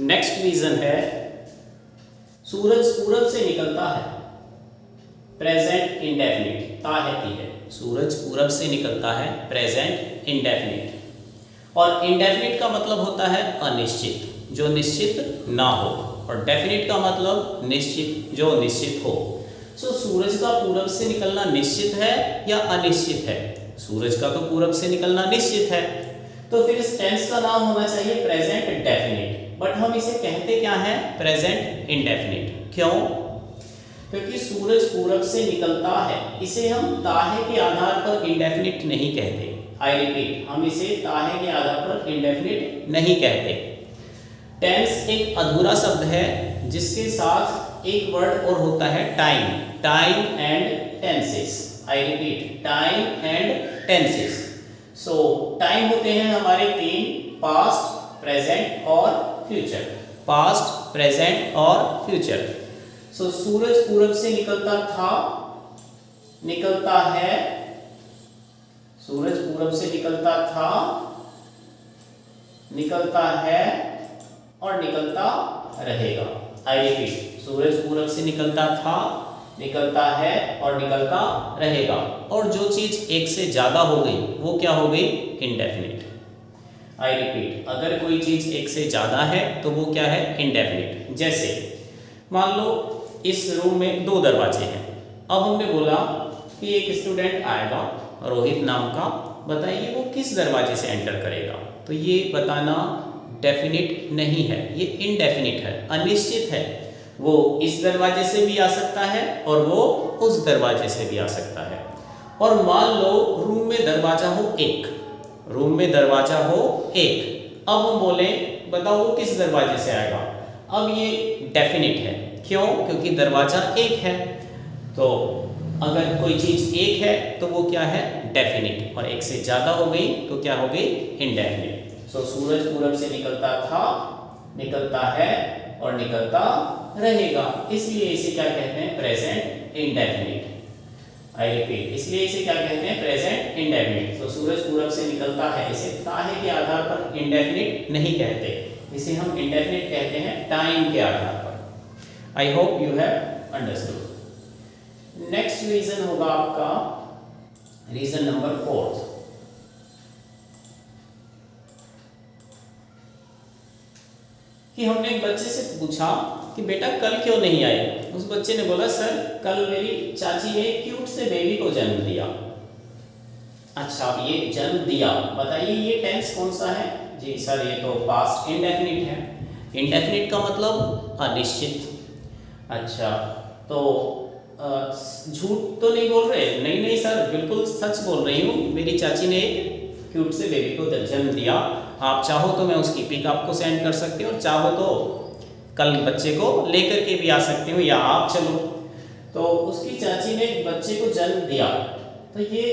Next reason है सूरज पूरब से निकलता है, प्रेजेंट इंडेफिनिट, ता है ती है। सूरज पूरब से निकलता है, प्रेजेंट इंडेफिनिट। और इंडेफिनिट का मतलब होता है अनिश्चित, जो निश्चित ना हो, और डेफिनिट का मतलब निश्चित, जो निश्चित हो। सो सूरज का पूरब से निकलना निश्चित है या अनिश्चित है? सूरज का तो पूरब से निकलना निश्चित है, तो फिर इस टेंस का नाम होना चाहिए प्रेजेंट डेफिनिट। बट हम इसे कहते क्या है? Present indefinite. क्यों? क्योंकि सूरज पूरब से निकलता है, इसे हम ताहे के आधार पर इंडेफिनिट नहीं कहते। आई रिपीट, हम इसे ताहे के आधार पर इंडेफिनिट नहीं कहते। टेंस एक अधूरा शब्द है जिसके साथ एक वर्ड और होता है time, time and tenses. I repeat, time and tenses. So time होते हैं हमारे तीन, पास्ट, प्रेजेंट और फ्यूचर। पास्ट, प्रेजेंट और फ्यूचर। सो सूरज पूरब से निकलता था, निकलता है, सूरज पूरब से निकलता था, निकलता है और निकलता रहेगा। आई रिपीट, सूरज पूरब से निकलता था, निकलता है और निकलता रहेगा। और जो चीज एक से ज्यादा हो गई वो क्या हो गई? इंडेफिनिट। आई रिपीट, अगर कोई चीज एक से ज्यादा है तो वो क्या है? इंडेफिनिट। जैसे मान लो इस रूम में 2 दरवाजे हैं। अब हमने बोला कि एक स्टूडेंट आएगा रोहित नाम का, बताइए वो किस दरवाजे से एंटर करेगा? तो ये बताना डेफिनिट नहीं है, ये इनडेफिनिट है, अनिश्चित है। वो इस दरवाजे से भी आ सकता है और वो उस दरवाजे से भी आ सकता है। और मान लो रूम में दरवाजा हो एक, रूम में दरवाजा हो एक। अब हम बोले बताओ वो किस दरवाजे से आएगा? अब ये डेफिनिट है। क्यों? क्योंकि दरवाजा एक है। तो अगर कोई चीज एक है तो वो क्या है? डेफिनिट। और एक से ज्यादा हो गई तो क्या हो गई? इनडेफिनिट। सो सूरज पूरब से निकलता था, निकलता है और निकलता रहेगा, इसलिए इसे क्या कहते हैं? Present indefinite. आई रिपीट, इसलिए इसे क्या कहते हैं? Present indefinite. तो सूरज पूरब से निकलता है, इसे ताहे के आधार पर इंडेफिनिट नहीं कहते, इसे हम इंडेफिनिट कहते हैं टाइम के आधार पर। I hope you have understood. Next reason होगा आपका रीजन नंबर 4। कि हमने एक बच्चे से पूछा कि बेटा कल क्यों नहीं आए? उस बच्चे ने बोला सर कल मेरी चाची ने क्यूट से बेबी को जन्म दिया। अच्छा, अब ये जन्म दिया, बताइए ये टेंस कौन सा है? जी सर ये तो पास्ट इंडेफिनिट है। इंडेफिनिट का मतलब अनिश्चित। अच्छा, तो झूठ तो नहीं बोल रहे? नहीं नहीं सर, बिल्कुल सच बोल रही हूँ, मेरी चाची ने एक क्यूट से बेबी को जन्म दिया। आप चाहो तो मैं उसकी पिक आपको सेंड कर सकती हूँ, चाहो तो कल बच्चे को लेकर के भी आ सकती हूँ, या आप चलो। तो उसकी चाची ने बच्चे को जन्म दिया, तो ये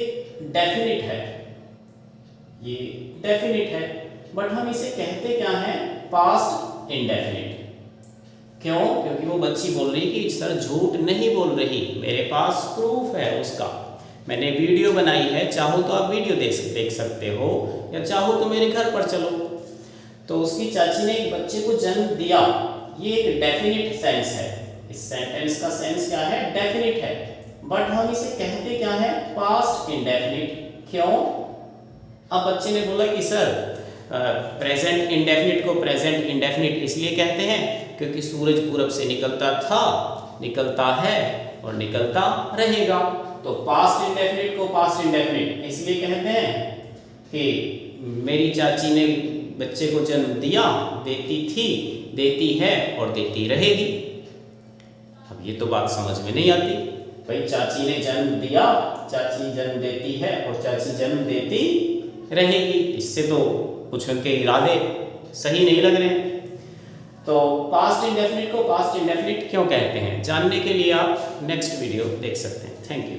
डेफिनिट है, ये डेफिनिट है। बट हम इसे कहते क्या है? Past indefinite. क्यों? क्योंकि वो बच्ची बोल रही कि सर झूठ नहीं बोल रही, मेरे पास प्रूफ है उसका, मैंने वीडियो बनाई है, चाहो तो आप वीडियो देख सकते हो, या चाहो तो मेरे घर पर चलो। तो उसकी चाची ने एक बच्चे को जन्म दिया, ये एक डेफिनिट सेंस है। इस सेंटेंस का सेंस क्या है? डेफिनिट है। बट हम इसे कहते क्या है? Past indefinite. क्यों? अब बच्चे ने बोला कि सर प्रेजेंट इंडेफिनिट को प्रेजेंट इंडेफिनिट इसलिए कहते हैं क्योंकि सूरज पूरब से निकलता था, निकलता है और निकलता रहेगा। तो पास्ट इंडेफिनिट को पास्ट इंडेफिनिट इसलिए कहते हैं कि मेरी चाची ने बच्चे को जन्म दिया, देती थी, देती है और देती रहेगी। अब ये तो बात समझ में नहीं आती भाई, चाची ने जन्म दिया, चाची जन्म देती है और चाची जन्म देती रहेगी, इससे तो कुछ उनके इरादे सही नहीं लग रहे हैं। तो पास्ट इंडेफिनिट को पास्ट इंडेफिनिट क्यों कहते हैं, जानने के लिए आप नेक्स्ट वीडियो देख सकते हैं। Thank you.